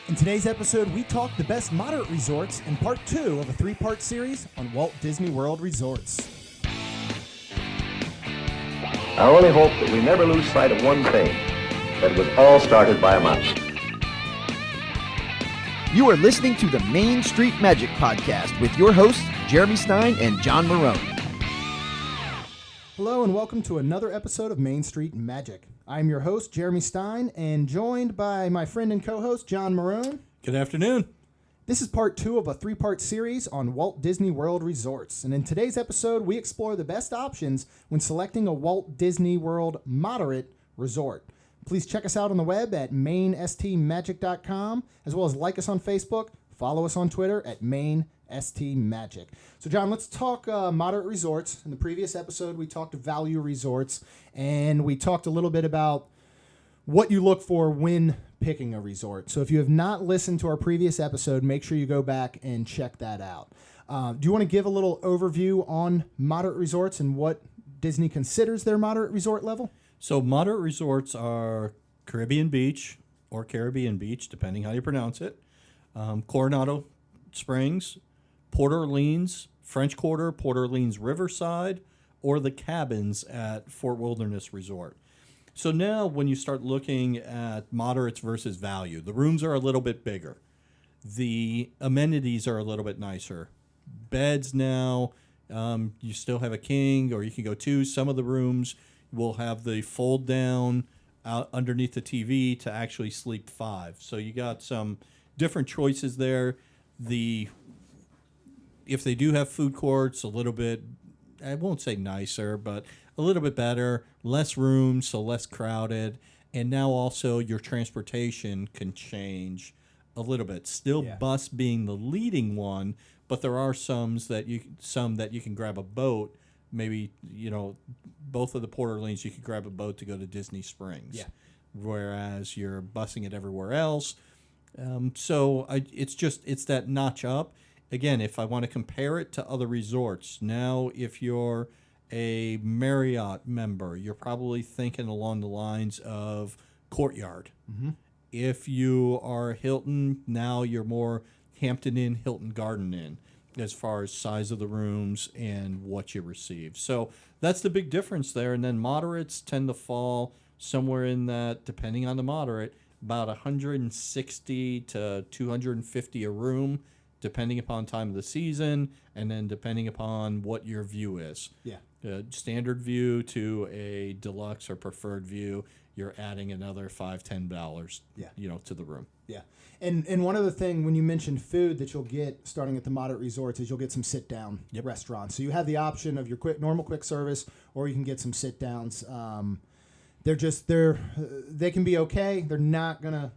In today's episode, we talk the best moderate resorts in part 2 of a 3-part series on Walt Disney World Resorts. I only hope that we never lose sight of one thing, that it was all started by a mouse. You are listening to the Main Street Magic Podcast with your hosts, Jeremy Stein and John Marone. Hello and welcome to another episode of Main Street Magic. I'm your host, Jeremy Stein, and joined by my friend and co-host, John Marone. Good afternoon. This is part 2 of a 3-part series on Walt Disney World Resorts. And in today's episode, we explore the best options when selecting a Walt Disney World moderate resort. Please check us out on the web at mainstmagic.com, as well as like us on Facebook, follow us on Twitter at mainstmagic. So, John, let's talk moderate resorts. In the previous episode, we talked value resorts, and we talked a little bit about what you look for when picking a resort. So if you have not listened to our previous episode, make sure you go back and check that out. Do you want to give a little overview on moderate resorts and what Disney considers their moderate resort level? So moderate resorts are Caribbean Beach or Caribbean Beach, depending how you pronounce it, Coronado Springs, Port Orleans, French Quarter, Port Orleans Riverside, or the cabins at Fort Wilderness Resort. So now when you start looking at moderates versus value, the rooms are a little bit bigger. The amenities are a little bit nicer. Beds now, you still have a king, or you can go 2. Some of the rooms will have the fold down out underneath the TV to actually sleep 5. So you got some different choices there. If they do have food courts, a little bit, I won't say nicer, but a little bit better, less room, so less crowded. And now also your transportation can change a little bit. Still bus being the leading one, but there are some that you can grab a boat. Maybe, both of the Port Orleans, you could grab a boat to go to Disney Springs. Yeah. Whereas you're busing it everywhere else. It's that notch up. Again, if I want to compare it to other resorts, now if you're a Marriott member, you're probably thinking along the lines of Courtyard. Mm-hmm. If you are Hilton, now you're more Hampton Inn, Hilton Garden Inn, as far as size of the rooms and what you receive. So that's the big difference there. And then moderates tend to fall somewhere in that, depending on the moderate, about 160 to 250 a room, depending upon time of the season, and then depending upon what your view is. Yeah. Standard view to a deluxe or preferred view, you're adding another $5-10, to the room. Yeah. And one other thing, when you mentioned food that you'll get starting at the moderate resorts, is you'll get some sit-down restaurants. So you have the option of your normal quick service, or you can get some sit-downs. They can be okay. They're not going to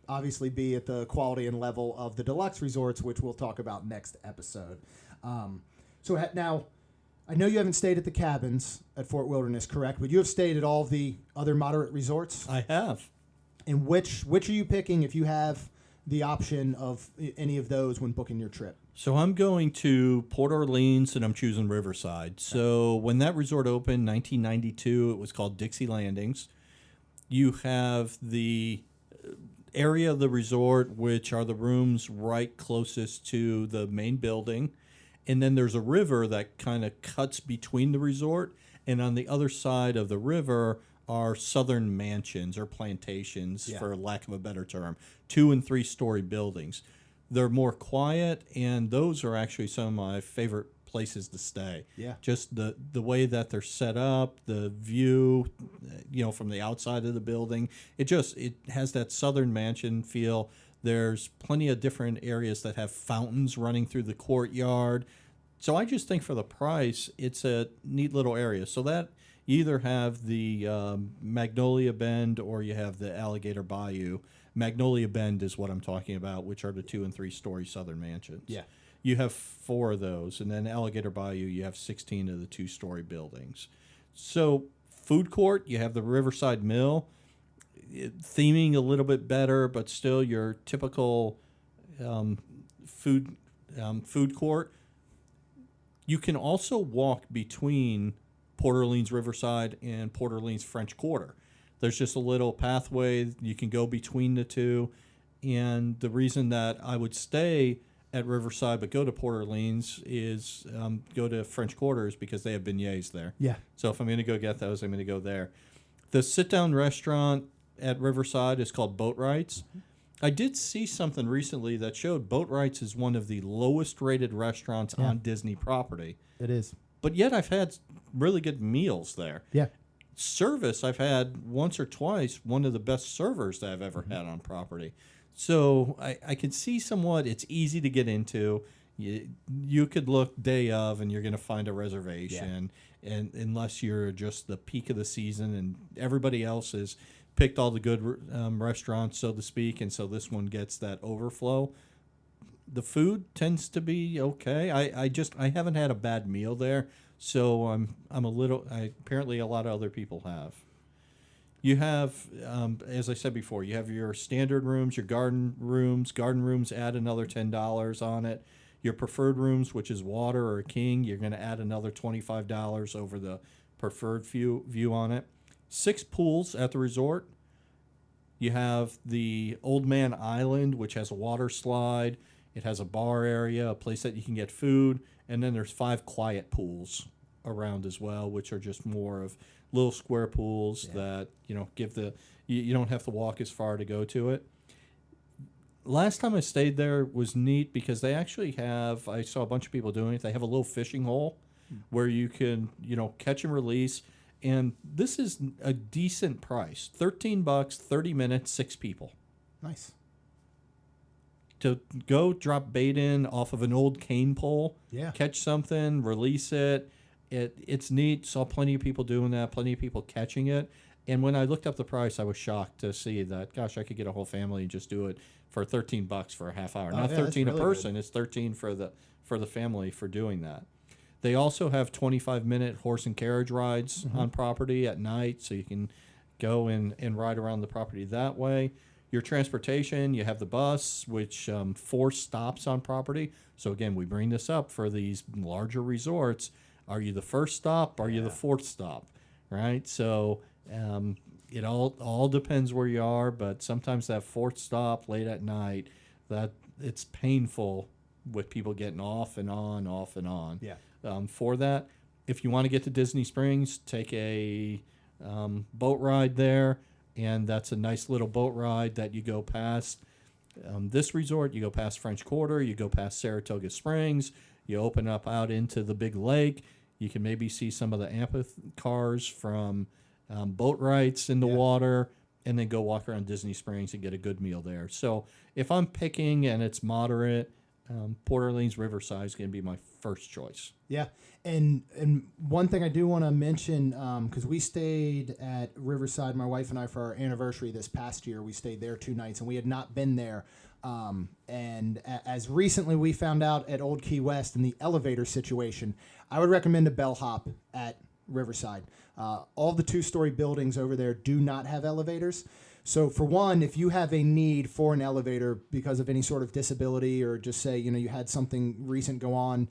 obviously be at the quality and level of the deluxe resorts, which we'll talk about next episode. Now, I know you haven't stayed at the cabins at Fort Wilderness, correct? But you have stayed at all of the other moderate resorts? I have. And which are you picking if you have the option of any of those when booking your trip? So I'm going to Port Orleans, and I'm choosing Riverside. So when that resort opened, 1992, it was called Dixie Landings. You have the area of the resort, which are the rooms right closest to the main building. And then there's a river that kind of cuts between the resort. And on the other side of the river are southern mansions or plantations, for lack of a better term, 2- and 3-story buildings. They're more quiet, and those are actually some of my favorite places to stay. Yeah. Just the way that they're set up, the view, from the outside of the building. It has that southern mansion feel. There's plenty of different areas that have fountains running through the courtyard. So I just think for the price, it's a neat little area. So that you either have the Magnolia Bend or you have the Alligator Bayou. Magnolia Bend is what I'm talking about, which are the 2- and 3-story southern mansions. Yeah. You have 4 of those, and then Alligator Bayou, you have 16 of the 2-story buildings. So food court, you have the Riverside Mill, theming a little bit better, but still your typical food court. You can also walk between Port Orleans Riverside and Port Orleans French Quarter. There's just a little pathway. You can go between the two. And the reason that I would stay at Riverside but go to Port Orleans is go to French Quarters because they have beignets there. Yeah. So if I'm going to go get those, I'm going to go there. The sit-down restaurant at Riverside is called Boatwright's. I did see something recently that showed Boatwright's is one of the lowest-rated restaurants on Disney property. It is. But yet I've had really good meals there. Yeah. Service, I've had once or twice one of the best servers that I've ever had on property. So I can see somewhat it's easy to get into. You could look day of and you're going to find a reservation, and unless you're just the peak of the season and everybody else has picked all the good restaurants, so to speak, and so this one gets that overflow. The food tends to be okay. I haven't had a bad meal there, so I'm a little. Apparently, a lot of other people have. You have, as I said before, you have your standard rooms, your garden rooms. Garden rooms add another $10 on it. Your preferred rooms, which is water or a king, you're going to add another $25 over the preferred view on it. 6 pools at the resort. You have the Old Man Island, which has a water slide. It has a bar area, a place that you can get food, and then there's 5 quiet pools around as well, which are just more of little square pools that give you don't have to walk as far to go to it. Last time I stayed there was neat because they actually have, I saw a bunch of people doing it, they have a little fishing hole where you can catch and release, and this is a decent price. $13, 30 minutes, 6 people. Nice. To go drop bait in off of an old cane pole, Yeah. catch something, release it. It's neat. Saw plenty of people doing that, plenty of people catching it. And when I looked up the price, I was shocked to see that, gosh, I could get a whole family and just do it for $13 for a half hour. Not 13 really a person, good. it's 13 for the family for doing that. They also have 25-minute horse and carriage rides on property at night, so you can go and ride around the property that way. Your transportation, you have the bus, which 4 stops on property. So again, we bring this up for these larger resorts. Are you the first stop? Are you the 4th stop? Right? So it all depends where you are, but sometimes that 4th stop late at night, that it's painful with people getting off and on. Yeah. For that, if you want to get to Disney Springs, take a boat ride there. And that's a nice little boat ride that you go past this resort. You go past French Quarter. You go past Saratoga Springs. You open up out into the big lake. You can maybe see some of the cars from boat rides in the water, and then go walk around Disney Springs and get a good meal there. So if I'm picking and it's moderate, Port Orleans Riverside is going to be my first choice. Yeah, and one thing I do want to mention, because we stayed at Riverside, my wife and I, for our anniversary this past year. We stayed there 2 nights, and we had not been there. And as recently we found out at Old Key West in the elevator situation, I would recommend a bellhop at Riverside. All the 2-story buildings over there do not have elevators. So for one, if you have a need for an elevator because of any sort of disability, or just say, you had something recent go on,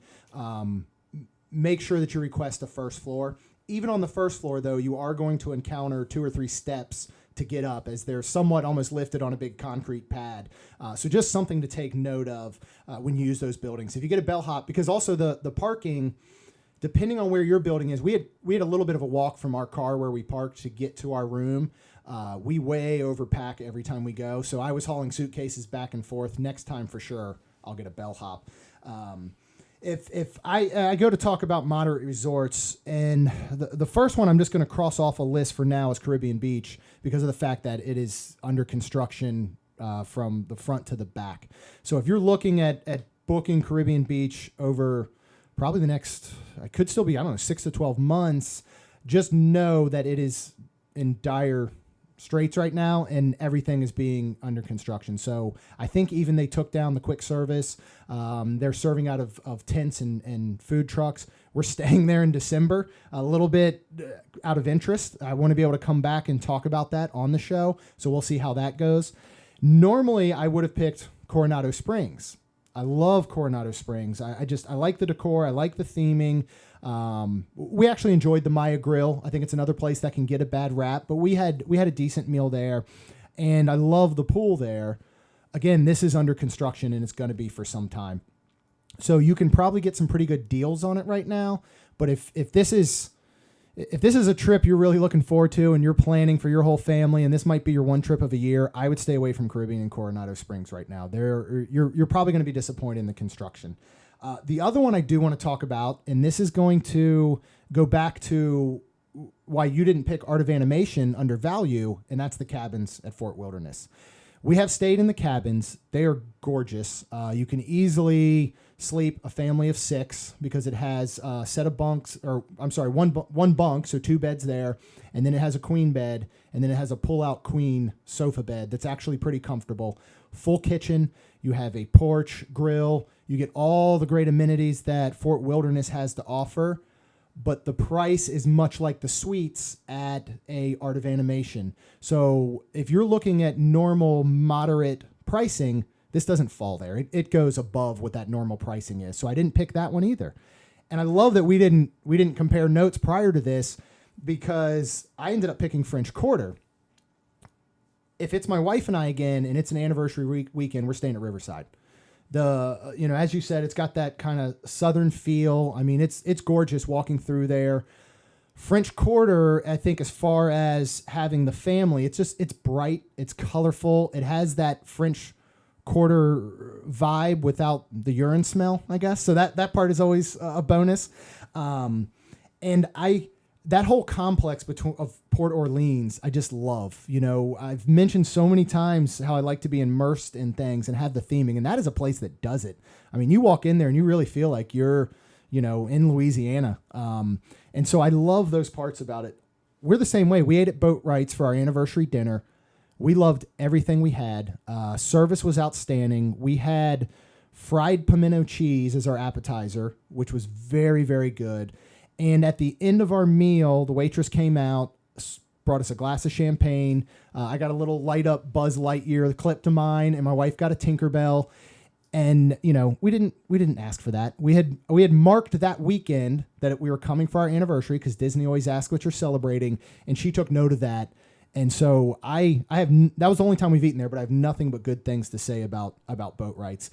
make sure that you request a first floor. Even on the first floor, though, you are going to encounter 2 or 3 steps to get up, as they're somewhat almost lifted on a big concrete pad. So just something to take note of when you use those buildings. If you get a bellhop, because also the parking, depending on where your building is, we had a little bit of a walk from our car where we parked to get to our room. We way overpack every time we go, so I was hauling suitcases back and forth. Next time, for sure, I'll get a bellhop. If I go to talk about moderate resorts, and the first one I'm just going to cross off a list for now is Caribbean Beach, because of the fact that it is under construction from the front to the back. So if you're looking at booking Caribbean Beach over probably the next, it could still be, 6 to 12 months, just know that it is in dire straits right now, and everything is being under construction. So I think even they took down the quick service. They're serving out of tents and food trucks. We're staying there in December, a little bit out of interest. I want to be able to come back and talk about that on the show, so we'll see how that goes. Normally, I would have picked Coronado Springs. I love Coronado Springs. I like the decor. I like the theming. We actually enjoyed the Maya Grill. I think it's another place that can get a bad rap, but we had a decent meal there, and I love the pool there. again, this is under construction and it's going to be for some time. So you can probably get some pretty good deals on it right now. But if this is a trip you're really looking forward to and you're planning for your whole family, and this might be your one trip of a year, I would stay away from Caribbean and Coronado Springs right now. You're probably going to be disappointed in the construction. The other one I do want to talk about, and this is going to go back to why you didn't pick Art of Animation under value, and that's the cabins at Fort Wilderness. We have stayed in the cabins. They are gorgeous. You can easily sleep a family of 6 because it has a set of bunks, or I'm sorry, one bunk, so 2 beds there, and then it has a queen bed, and then it has a pull-out queen sofa bed that's actually pretty comfortable. Full kitchen. You have a porch, grill. You get all the great amenities that Fort Wilderness has to offer, but the price is much like the suites at a Art of Animation. So if you're looking at normal, moderate pricing, this doesn't fall there. It goes above what that normal pricing is. So I didn't pick that one either. And I love that we didn't compare notes prior to this, because I ended up picking French Quarter. If it's my wife and I again, and it's an anniversary weekend, we're staying at Riverside. As you said, it's got that kind of southern feel. I mean, it's gorgeous walking through there. French Quarter, I think, as far as having the family, it's bright, it's colorful, it has that French Quarter vibe without the urine smell, I guess. So that part is always a bonus. That whole complex of Port Orleans, I just love. I've mentioned so many times how I like to be immersed in things and have the theming, and that is a place that does it. I mean, you walk in there and you really feel like you're, in Louisiana. And so I love those parts about it. We're the same way. We ate at Boatwright's for our anniversary dinner. We loved everything we had. Service was outstanding. We had fried pimento cheese as our appetizer, which was very, very good. And at the end of our meal, the waitress came out, brought us a glass of champagne. I got a little light up Buzz Lightyear clip to mine, and my wife got a Tinkerbell. And we didn't ask for that. We had marked that weekend that we were coming for our anniversary, because Disney always asks what you're celebrating, and she took note of that. And so that was the only time we've eaten there, but I have nothing but good things to say about Boatwright's.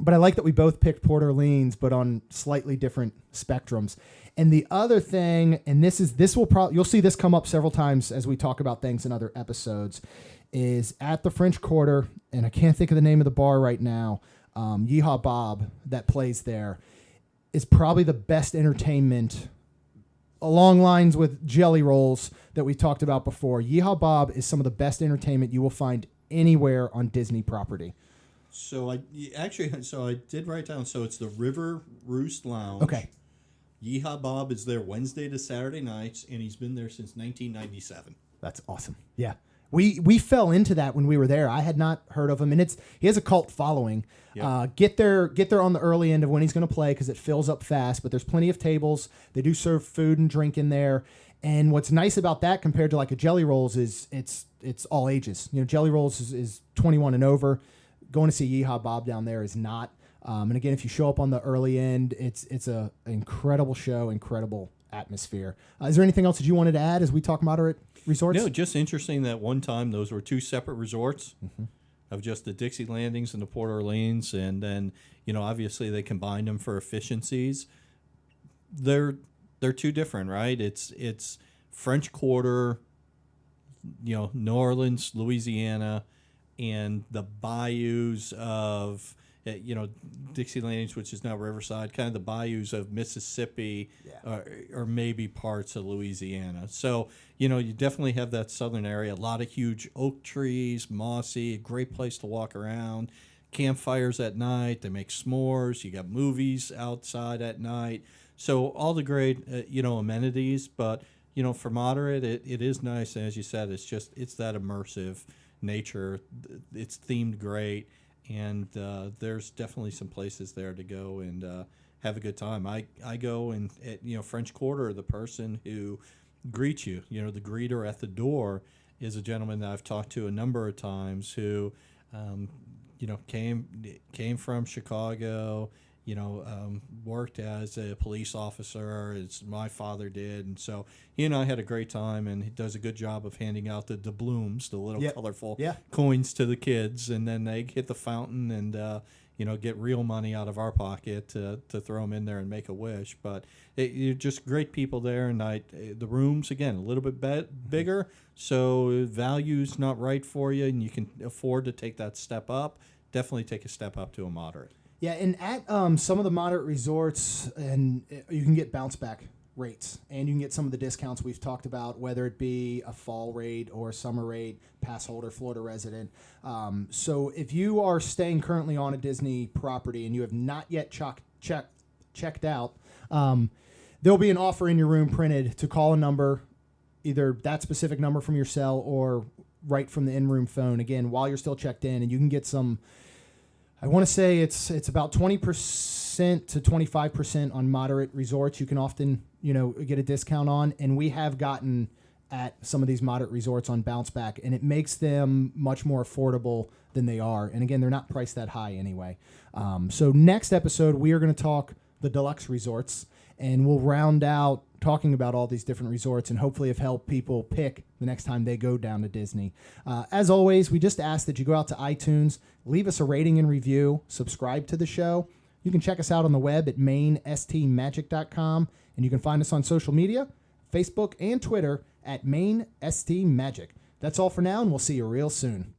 But I like that we both picked Port Orleans, but on slightly different spectrums. And the other thing, and you'll see this come up several times as we talk about things in other episodes, is at the French Quarter, and I can't think of the name of the bar right now, Yeehaw Bob that plays there, is probably the best entertainment along lines with Jelly Rolls that we talked about before. Yeehaw Bob is some of the best entertainment you will find anywhere on Disney property. So I did write down. So it's the River Roost Lounge. Okay. Yeehaw Bob is there Wednesday to Saturday nights, and he's been there since 1997. That's awesome. Yeah. We fell into that when we were there. I had not heard of him, and he has a cult following. Yep. Get there on the early end of when he's going to play, because it fills up fast. But there's plenty of tables. They do serve food and drink in there. And what's nice about that compared to like a Jelly Rolls is it's all ages. Jelly Rolls is 21 and over. Going to see Yeehaw Bob down there is not. And again, if you show up on the early end, it's an incredible show, incredible atmosphere. Is there anything else that you wanted to add as we talk moderate resorts? No, just interesting that one time those were 2 separate resorts of just the Dixie Landings and the Port Orleans, and then obviously they combined them for efficiencies. They're 2 different, right? It's French Quarter, New Orleans, Louisiana, and the bayous of Dixie Landings, which is now Riverside, kind of the bayous of Mississippi, or maybe parts of Louisiana. So, you definitely have that southern area, a lot of huge oak trees, mossy, a great place to walk around, campfires at night, they make s'mores, you got movies outside at night. So all the great, amenities, but, for moderate, it is nice. And as you said, it's that immersive nature. It's themed great. And there's definitely some places there to go and have a good time. I go and at French Quarter, the person who greets you, the greeter at the door, is a gentleman that I've talked to a number of times who, came from Chicago, worked as a police officer, as my father did. And so he and I had a great time, and he does a good job of handing out the doubloons, the little Yep. colorful Yeah. coins to the kids. And then they hit the fountain and, get real money out of our pocket to throw them in there and make a wish. But you're just great people there. And the rooms, again, a little bit bigger. So value's not right for you, and you can afford to take that step up. Definitely take a step up to a moderate. Yeah, and at some of the moderate resorts, and you can get bounce back rates, and you can get some of the discounts we've talked about, whether it be a fall rate or a summer rate, pass holder, Florida resident. So if you are staying currently on a Disney property and you have not yet checked out, there'll be an offer in your room printed to call a number, either that specific number from your cell or right from the in-room phone, again, while you're still checked in, and you can get some. I want to say it's about 20% to 25% on moderate resorts. You can often, get a discount on, and we have gotten at some of these moderate resorts on bounce back, and it makes them much more affordable than they are. And again, they're not priced that high anyway. So next episode, we are going to talk the deluxe resorts, and we'll round out talking about all these different resorts and hopefully have helped people pick the next time they go down to Disney. As always, we just ask that you go out to iTunes, leave us a rating and review, subscribe to the show. You can check us out on the web at mainstmagic.com, and you can find us on social media, Facebook and Twitter at mainstmagic. That's all for now, and we'll see you real soon.